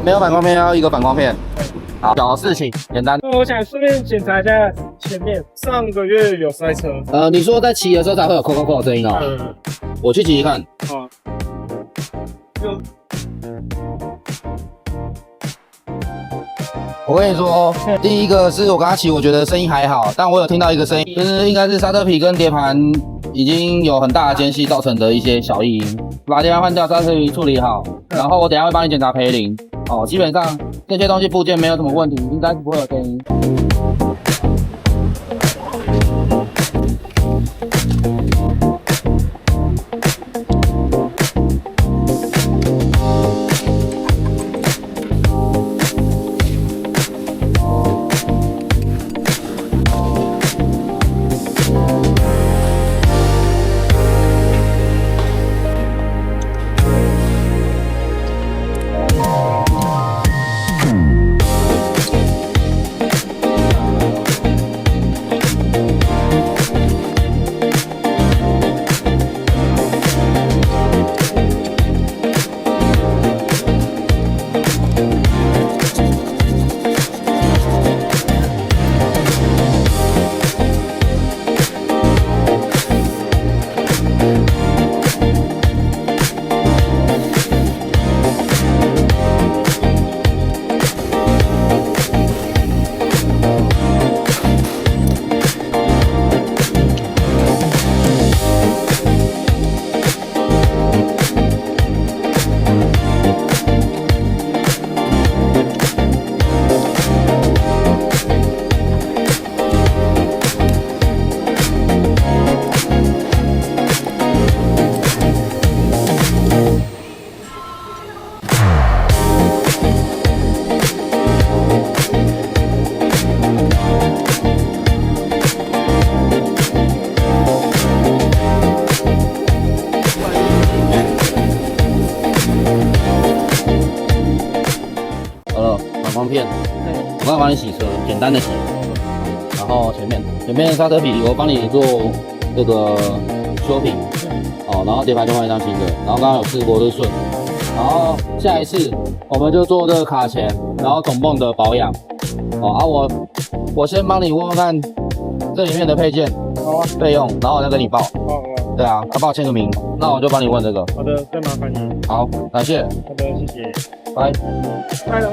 没有反光片，要一个反光片。好，小事情，简单。那我想顺便检查一下前面，上个月有塞车。你说在骑的时候才会有扣扣扣的声音哦。我去骑骑看。好。就。我跟你说，第一个是我刚刚骑，我觉得声音还好，但我有听到一个声音，就是应该是刹车皮跟碟盘已经有很大的间隙造成的一些小异音，把碟盘换掉，刹车皮处理好，然后我等一下会帮你检查培林。哦，基本上这些东西部件没有什么问题，应该是不会有声音。反光片，我刚刚帮你洗车，简单的洗，然后前面的刹车皮我帮你做这个修平，哦，然后碟盘就换一张新的，然后刚刚有试过都顺，然后下一次我们就做这个卡钳，然后总泵的保养，哦啊我先帮你问问看这里面的配件，费用，然后我再跟你报，对啊，帮我签个名，那我就帮你问这个，好的，再麻烦你，好，感谢，好的，谢谢，拜。拜了。